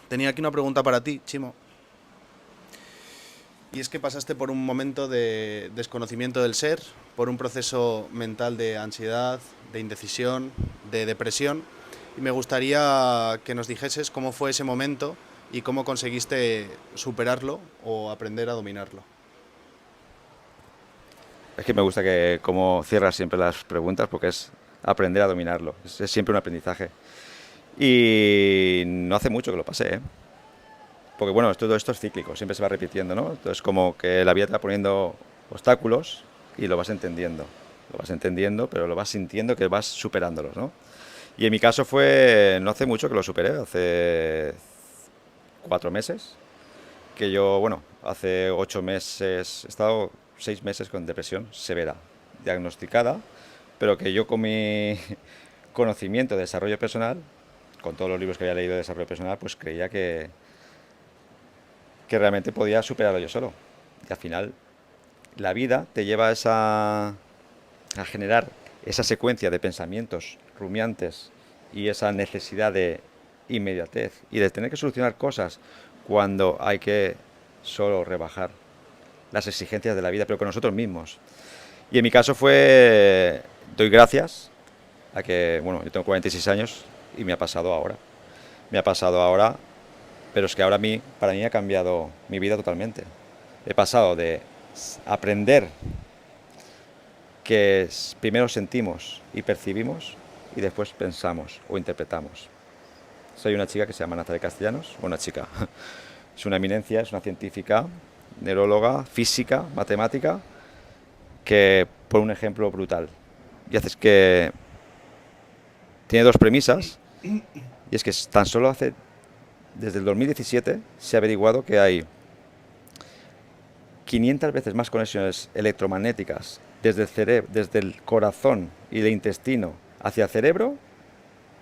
Tenía aquí una pregunta para ti, Chimo. Y es que pasaste por un momento de desconocimiento del ser, por un proceso mental de ansiedad, de indecisión, de depresión. Y me gustaría que nos dijeses cómo fue ese momento y cómo conseguiste superarlo o aprender a dominarlo. Es que me gusta que como cierras siempre las preguntas porque es aprender a dominarlo. Es siempre un aprendizaje. Y no hace mucho que lo pasé, ¿eh? Porque bueno, todo esto es cíclico, siempre se va repitiendo, ¿no? Entonces como que la vida te va poniendo obstáculos y lo vas entendiendo. Lo vas entendiendo, pero lo vas sintiendo que vas superándolos, ¿no? Y en mi caso fue, no hace mucho que lo superé, hace 4 meses. que yo, bueno, hace 8 meses, he estado 6 meses con depresión severa, diagnosticada, pero que yo con mi conocimiento de desarrollo personal, con todos los libros que había leído de desarrollo personal, pues creía que realmente podía superarlo yo solo. Y al final, la vida te lleva a generar esa secuencia de pensamientos rumiantes y esa necesidad de inmediatez y de tener que solucionar cosas cuando hay que solo rebajar las exigencias de la vida, pero con nosotros mismos. Y en mi caso doy gracias a que, bueno, yo tengo 46 años y me ha pasado ahora. Me ha pasado ahora, pero es que ahora para mí ha cambiado mi vida totalmente. He pasado de aprender que primero sentimos y percibimos y después pensamos o interpretamos. Soy una chica que se llama Nazaret Castellanos, una chica, es una eminencia, es una científica, neuróloga, física, matemática, que pone un ejemplo brutal. Y haces que tiene dos premisas, y es que tan solo desde el 2017 se ha averiguado que hay 500 veces más conexiones electromagnéticas desde el corazón y el intestino hacia el cerebro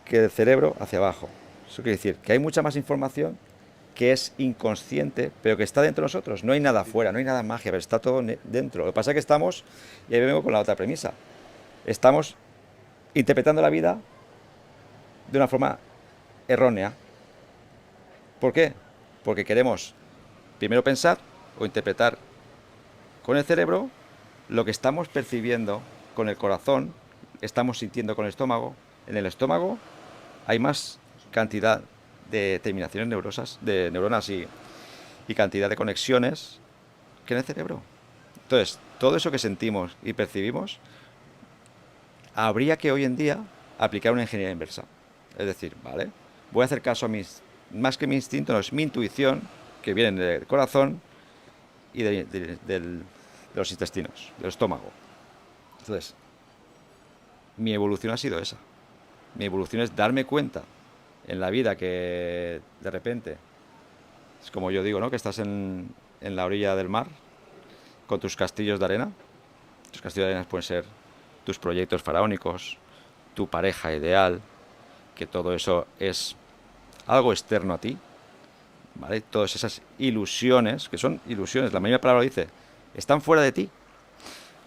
que del cerebro hacia abajo. Eso quiere decir que hay mucha más información que es inconsciente, pero que está dentro de nosotros. No hay nada afuera, no hay nada magia, pero está todo dentro. Lo que pasa es que estamos, y ahí vengo con la otra premisa, estamos interpretando la vida de una forma errónea. ¿Por qué? Porque queremos primero pensar o interpretar con el cerebro lo que estamos percibiendo con el corazón, estamos sintiendo con el estómago. En el estómago hay más cantidad de terminaciones de neuronas y cantidad de conexiones que en el cerebro. Entonces, todo eso que sentimos y percibimos, habría que hoy en día aplicar una ingeniería inversa. Es decir, ¿vale? Voy a hacer caso a más que mi instinto, no, es mi intuición, que viene del corazón y de los intestinos, del estómago. Entonces, mi evolución ha sido esa. Mi evolución es darme cuenta en la vida que de repente, es como yo digo, ¿no? Que estás en la orilla del mar con tus castillos de arena. Tus castillos de arena pueden ser tus proyectos faraónicos, tu pareja ideal, que todo eso es algo externo a ti, ¿vale? Todas esas ilusiones, que son ilusiones, la misma palabra lo dice, están fuera de ti.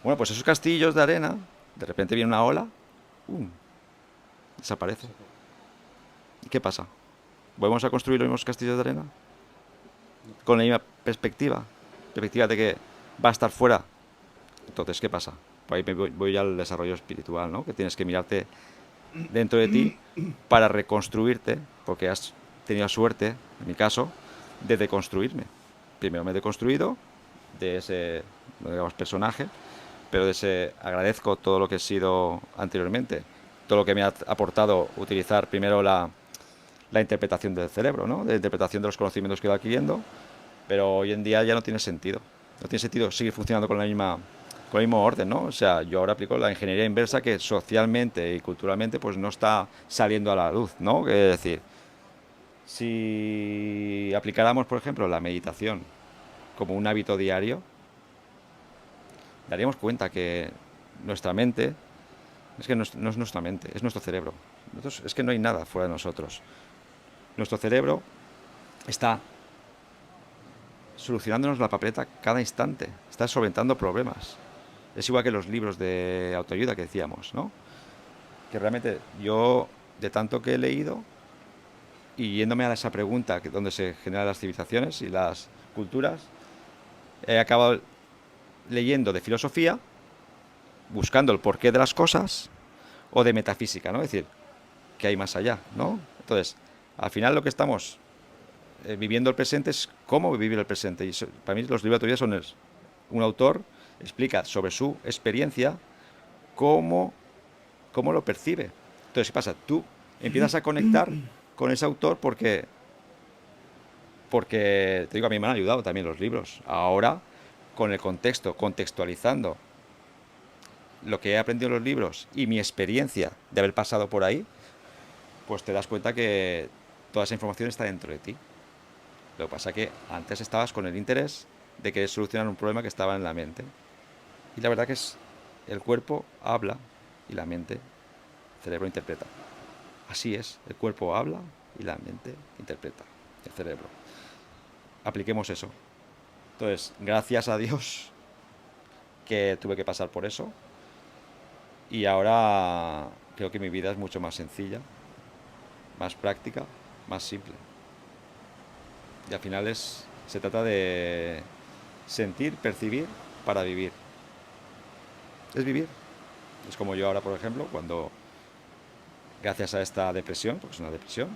Bueno, pues esos castillos de arena, de repente viene una ola, desaparece. ¿Y qué pasa? ¿Volvemos a construir los mismos castillos de arena? Con la misma perspectiva de que va a estar fuera. Entonces, ¿qué pasa? Por ahí voy al desarrollo espiritual, ¿no? Que tienes que mirarte dentro de ti para reconstruirte, porque has tenido suerte, en mi caso, de deconstruirme. Primero me he deconstruido de ese, no digamos, personaje, pero de ese agradezco todo lo que he sido anteriormente, todo lo que me ha aportado utilizar primero la interpretación del cerebro, ¿no? La interpretación de los conocimientos que he ido adquiriendo, pero hoy en día ya no tiene sentido. No tiene sentido seguir funcionando con el mismo orden, ¿no? O sea, yo ahora aplico la ingeniería inversa que socialmente y culturalmente pues no está saliendo a la luz, ¿no? Es decir, si aplicáramos, por ejemplo, la meditación como un hábito diario, daríamos cuenta que nuestra mente, es que no es nuestra mente, es nuestro cerebro. Es que no hay nada fuera de nosotros. Nuestro cerebro está solucionándonos la papeleta cada instante, está solventando problemas. Es igual que los libros de autoayuda que decíamos, ¿no? Que realmente yo, de tanto que he leído, y yéndome a esa pregunta, que donde se generan las civilizaciones y las culturas, he acabado leyendo de filosofía, buscando el porqué de las cosas, o de metafísica, ¿no? Es decir, que hay más allá, ¿no? Entonces, al final lo que estamos viviendo el presente es cómo vivir el presente. Y para mí los libros de autoayuda son un autor explica sobre su experiencia cómo lo percibe. Entonces, ¿qué pasa? Tú empiezas a conectar con ese autor porque te digo, a mí me han ayudado también los libros. Ahora, con el contexto, contextualizando lo que he aprendido en los libros y mi experiencia de haber pasado por ahí, pues te das cuenta que toda esa información está dentro de ti. Lo que pasa es que antes estabas con el interés de querer solucionar un problema que estaba en la mente. Y la verdad que es, el cuerpo habla y la mente, el cerebro interpreta. Así es, el cuerpo habla y la mente interpreta, el cerebro. Apliquemos eso. Entonces, gracias a Dios que tuve que pasar por eso y ahora creo que mi vida es mucho más sencilla, más práctica, más simple. Y al final se trata de sentir, percibir para vivir. Es vivir. Es como yo ahora, por ejemplo, cuando, gracias a esta depresión, porque es una depresión,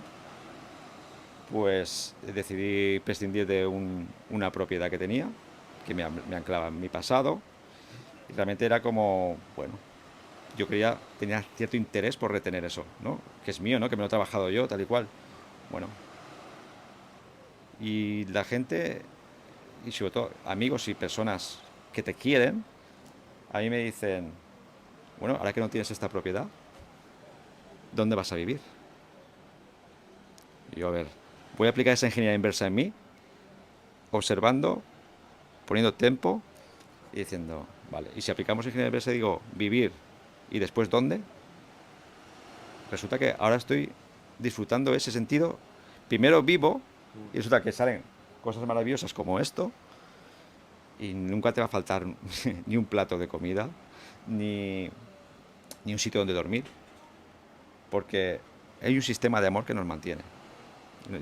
pues decidí prescindir de una propiedad que tenía, que me anclaba en mi pasado, y realmente era como, bueno, yo tenía cierto interés por retener eso, ¿no? Que es mío, ¿no? Que me lo he trabajado yo, tal y cual. Bueno, y la gente, y sobre todo amigos y personas que te quieren, a mí me dicen, bueno, ahora que no tienes esta propiedad, ¿dónde vas a vivir? Y yo, a ver, voy a aplicar esa ingeniería inversa en mí, observando, poniendo tiempo y diciendo, vale, y si aplicamos ingeniería inversa y digo, vivir y después dónde, resulta que ahora estoy disfrutando ese sentido. Primero vivo y resulta que salen cosas maravillosas como esto y nunca te va a faltar ni un plato de comida, ni, ni un sitio donde dormir, porque hay un sistema de amor que nos mantiene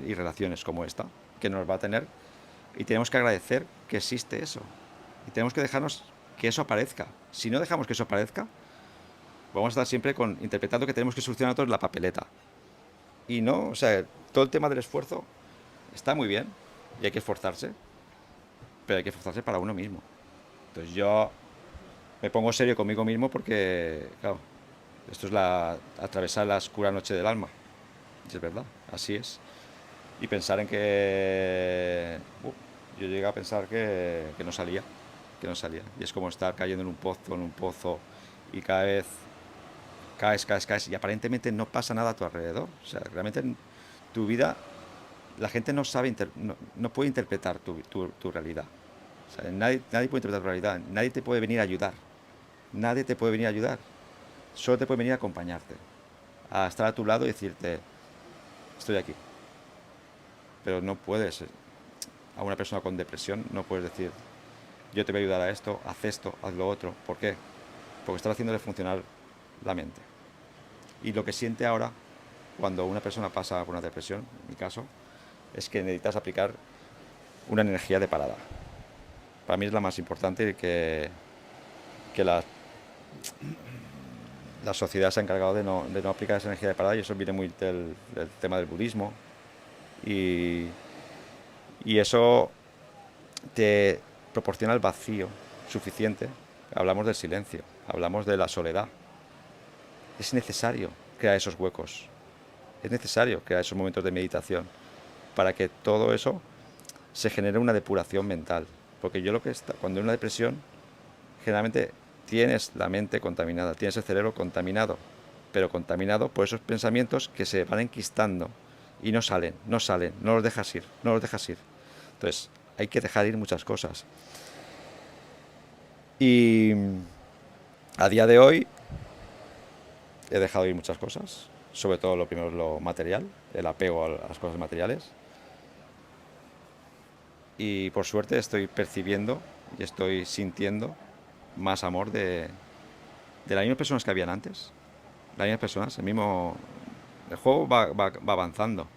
y relaciones como esta que nos va a tener y tenemos que agradecer que existe eso y tenemos que dejarnos que eso aparezca. Si no dejamos que eso aparezca, vamos a estar siempre interpretando que tenemos que solucionar todos la papeleta. Y no, o sea, todo el tema del esfuerzo está muy bien y hay que esforzarse, pero hay que esforzarse para uno mismo. Entonces yo me pongo serio conmigo mismo porque, claro, esto es atravesar la oscura noche del alma. Y es verdad, así es. Y pensar en que... yo llegué a pensar que no salía, que no salía. Y es como estar cayendo en un pozo, y cada vez caes, y aparentemente no pasa nada a tu alrededor. O sea, realmente en tu vida la gente no sabe, no puede interpretar tu realidad. O sea, nadie puede interpretar tu realidad, nadie te puede venir a ayudar. Nadie te puede venir a ayudar. Solo te puede venir a acompañarte, a estar a tu lado y decirte, estoy aquí. Pero no puedes, a una persona con depresión, no puedes decir, yo te voy a ayudar a esto, haz lo otro. ¿Por qué? Porque estás haciéndole funcionar la mente. Y lo que siente ahora, cuando una persona pasa por una depresión, en mi caso, es que necesitas aplicar una energía de parada. Para mí es la más importante que la sociedad se ha encargado de no aplicar esa energía de parada y eso viene muy del tema del budismo y, y eso te proporciona el vacío suficiente. Hablamos del silencio, hablamos de la soledad. Es necesario crear esos huecos, es necesario crear esos momentos de meditación para que todo eso se genere una depuración mental. Porque yo cuando hay una depresión, generalmente tienes la mente contaminada, tienes el cerebro contaminado, pero contaminado por esos pensamientos que se van enquistando y no salen, no los dejas ir, no los dejas ir. Entonces, hay que dejar ir muchas cosas. Y a día de hoy he dejado ir muchas cosas, sobre todo lo primero es lo material, el apego a las cosas materiales. Y por suerte estoy percibiendo y estoy sintiendo más amor de las mismas personas que habían antes. Las mismas personas, el juego va avanzando,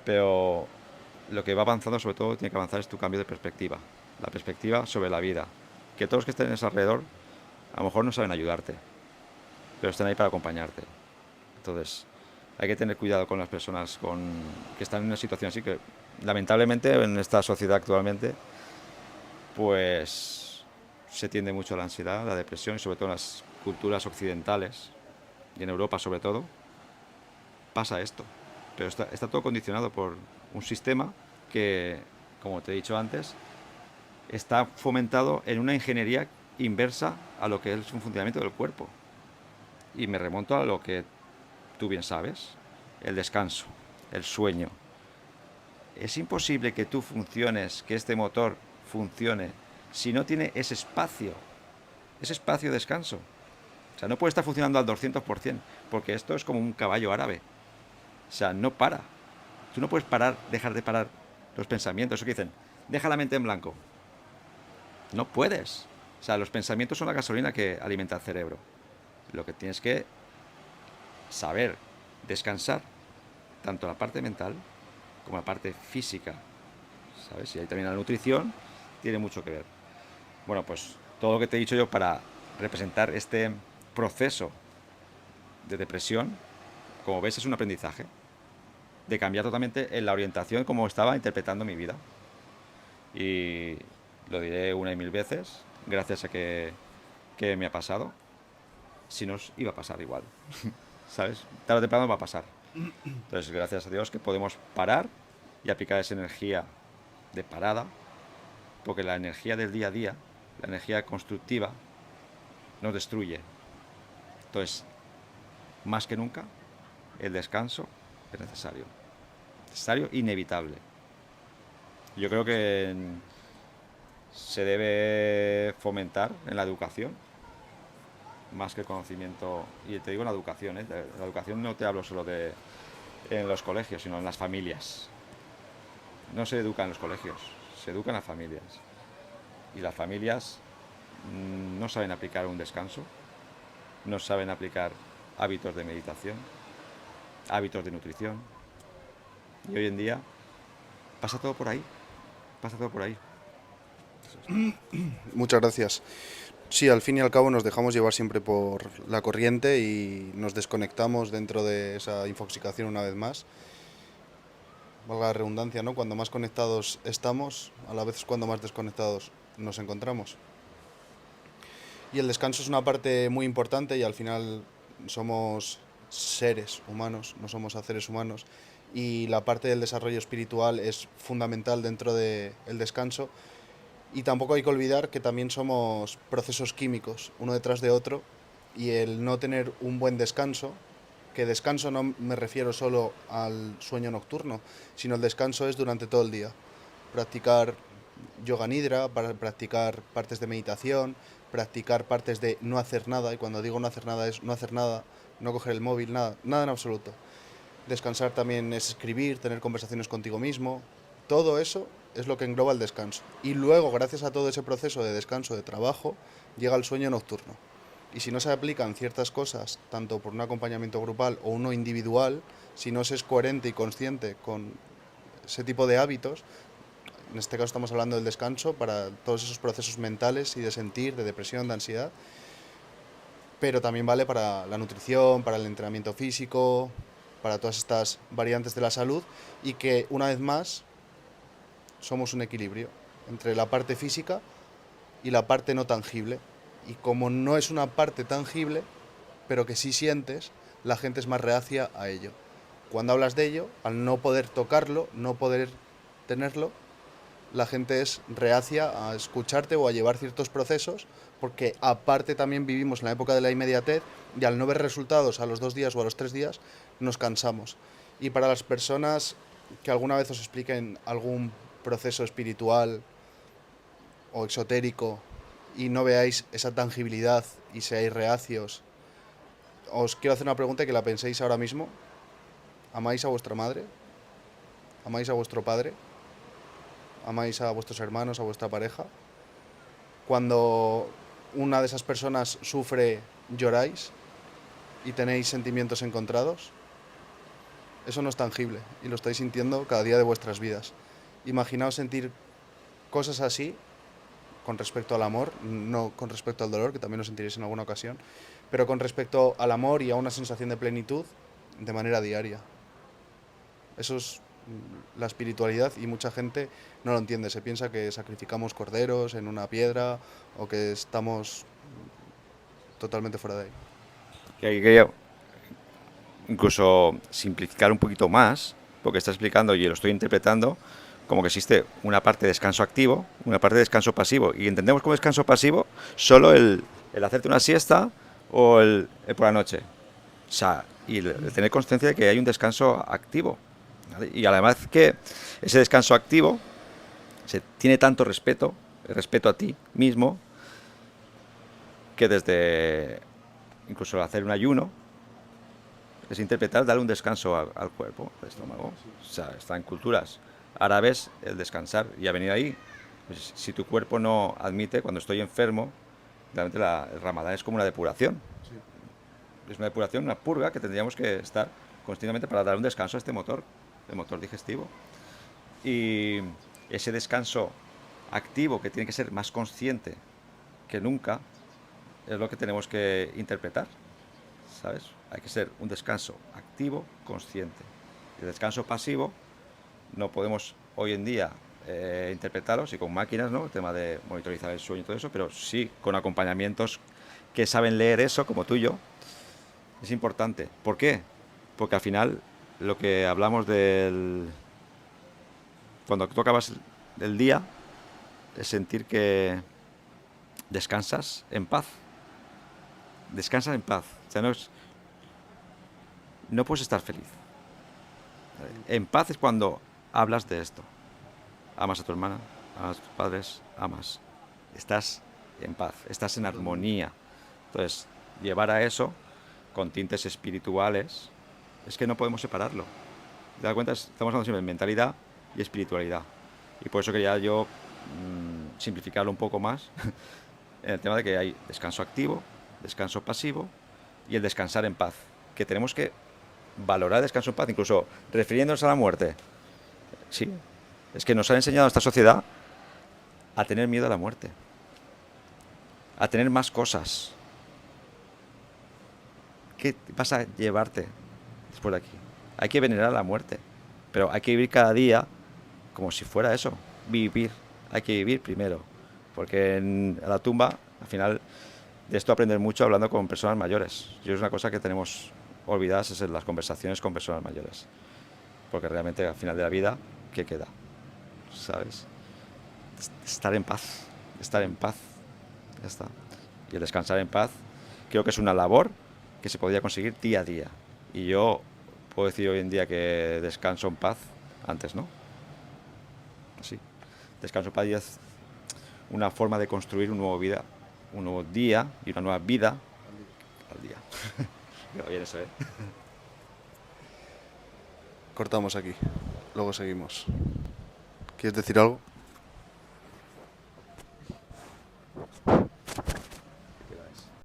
pero lo que va avanzando sobre todo tiene que avanzar es tu cambio de perspectiva, la perspectiva sobre la vida. Que todos los que estén en ese alrededor a lo mejor no saben ayudarte, pero están ahí para acompañarte. Entonces, hay que tener cuidado con las personas que están en una situación así, que lamentablemente en esta sociedad actualmente, pues se tiende mucho a la ansiedad, a la depresión, y sobre todo en las culturas occidentales, y en Europa sobre todo, pasa esto. Pero está todo condicionado por un sistema que, como te he dicho antes, está fomentado en una ingeniería inversa a lo que es un funcionamiento del cuerpo. Y me remonto a lo que tú bien sabes, el descanso, el sueño. es imposible que tú funciones, que este motor funcione, si no tiene ese espacio de descanso. O sea, no puede estar funcionando al 200%, porque esto es como un caballo árabe. O sea, no para. Tú no puedes dejar de parar los pensamientos. Eso que dicen, deja la mente en blanco. No puedes. O sea, los pensamientos son la gasolina que alimenta el cerebro. Lo que tienes que saber descansar, tanto la parte mental como la parte física. ¿Sabes? Y ahí también la nutrición tiene mucho que ver. Bueno, pues todo lo que te he dicho yo para representar este proceso de depresión, como ves, es un aprendizaje de cambiar totalmente en la orientación como estaba interpretando mi vida. Y lo diré una y mil veces, gracias a que me ha pasado. Si nos iba a pasar igual, ¿sabes? Tarde o temprano va a pasar. Entonces, gracias a Dios que podemos parar y aplicar esa energía de parada, porque la energía del día a día, la energía constructiva, nos destruye. Entonces, más que nunca, el descanso es necesario. Necesario, inevitable. Yo creo que se debe fomentar en la educación, más que el conocimiento. Y te digo en la educación, ¿eh? La educación no te hablo solo de en los colegios, sino en las familias. No se educa en los colegios, se educa en las familias. Y las familias no saben aplicar un descanso, no saben aplicar hábitos de meditación, hábitos de nutrición. Y hoy en día pasa todo por ahí, pasa todo por ahí. Muchas gracias. Sí, al fin y al cabo nos dejamos llevar siempre por la corriente y nos desconectamos dentro de esa infoxicación una vez más. Valga la redundancia, ¿no? Cuando más conectados estamos, a la vez es cuando más desconectados nos encontramos. Y el descanso es una parte muy importante y al final somos seres humanos, no somos seres humanos. Y la parte del desarrollo espiritual es fundamental dentro del descanso. Y tampoco hay que olvidar que también somos procesos químicos, uno detrás de otro, y el no tener un buen descanso, que descanso no me refiero solo al sueño nocturno, sino el descanso es durante todo el día. Practicar yoga nidra, para practicar partes de meditación, practicar partes de no hacer nada, y cuando digo no hacer nada es no hacer nada, no coger el móvil, nada, nada en absoluto. Descansar también es escribir, tener conversaciones contigo mismo, todo eso es lo que engloba el descanso. Y luego, gracias a todo ese proceso de descanso, de trabajo, llega el sueño nocturno. Y si no se aplican ciertas cosas, tanto por un acompañamiento grupal o uno individual, si no se es coherente y consciente con ese tipo de hábitos, en este caso estamos hablando del descanso para todos esos procesos mentales y de sentir, de depresión, de ansiedad, pero también vale para la nutrición, para el entrenamiento físico, para todas estas variantes de la salud, y que una vez más somos un equilibrio entre la parte física y la parte no tangible. Y como no es una parte tangible, pero que sí sientes, la gente es más reacia a ello. Cuando hablas de ello, al no poder tocarlo, no poder tenerlo, la gente es reacia a escucharte o a llevar ciertos procesos, porque aparte también vivimos en la época de la inmediatez y al no ver resultados a los 2 días o a los 3 días, nos cansamos. Y para las personas que alguna vez os expliquen algún proceso espiritual o exotérico y no veáis esa tangibilidad y seáis reacios, os quiero hacer una pregunta y que la penséis ahora mismo. ¿Amáis a vuestra madre? ¿Amáis a vuestro padre? ¿Amáis a vuestros hermanos, a vuestra pareja? Cuando una de esas personas sufre, ¿lloráis y tenéis sentimientos encontrados? Eso no es tangible y lo estáis sintiendo cada día de vuestras vidas. Imaginaos sentir cosas así con respecto al amor, no con respecto al dolor, que también lo sentiréis en alguna ocasión, pero con respecto al amor y a una sensación de plenitud de manera diaria. Eso es la espiritualidad y mucha gente no lo entiende. Se piensa que sacrificamos corderos en una piedra o que estamos totalmente fuera de ahí. Que hay que incluso simplificar un poquito más, porque está explicando y lo estoy interpretando como que existe una parte de descanso activo, una parte de descanso pasivo. Y entendemos como descanso pasivo solo el hacerte una siesta o el por la noche. O sea, y el tener conciencia de que hay un descanso activo. ¿vale? Y además que ese descanso activo se tiene tanto respeto, el respeto a ti mismo, que desde incluso hacer un ayuno es interpretar, darle un descanso al cuerpo, al estómago. O sea, está en culturas árabes el descansar y ha venido ahí. Pues, si tu cuerpo no admite, cuando estoy enfermo, realmente el Ramadán es como una depuración. Es una depuración, una purga que tendríamos que estar continuamente para dar un descanso a este motor, el motor digestivo. Y ese descanso activo, que tiene que ser más consciente que nunca, es lo que tenemos que interpretar, ¿sabes? Hay que ser un descanso activo, consciente. El descanso pasivo no podemos hoy en día interpretarlo, sí con máquinas, ¿no? El tema de monitorizar el sueño y todo eso, pero sí con acompañamientos que saben leer eso, como tú y yo, es importante. ¿Por qué? Porque al final lo que hablamos del... Cuando tú acabas el día, es sentir que descansas en paz. Descansas en paz. O sea, no puedes estar feliz. En paz es cuando hablas de esto. Amas a tu hermana, amas a tus padres, amas. Estás en paz, estás en armonía. Entonces, llevar a eso con tintes espirituales es que no podemos separarlo. ¿Te das cuenta? Estamos hablando siempre de mentalidad y espiritualidad. Y por eso quería yo simplificarlo un poco más en el tema de que hay descanso activo, descanso pasivo y el descansar en paz. Que tenemos que valorar el descanso en paz, incluso refiriéndonos a la muerte. Sí, es que nos ha enseñado esta sociedad a tener miedo a la muerte, a tener más cosas. ¿Qué vas a llevarte después de aquí? Hay que venerar la muerte, pero hay que vivir cada día como si fuera eso, vivir. Hay que vivir primero, porque en la tumba, al final, de esto aprender mucho hablando con personas mayores. Y es una cosa que tenemos olvidadas, es en las conversaciones con personas mayores, porque realmente al final de la vida, ¿qué queda? ¿Sabes? Estar en paz, estar en paz, ya está. Y el descansar en paz creo que es una labor que se podría conseguir día a día. Y yo puedo decir hoy en día que descanso en paz, antes no. Sí, descanso en paz es una forma de construir un nuevo día y una nueva vida al día. Bien eso, ¿eh? Cortamos aquí. Luego seguimos. ¿Quieres decir algo?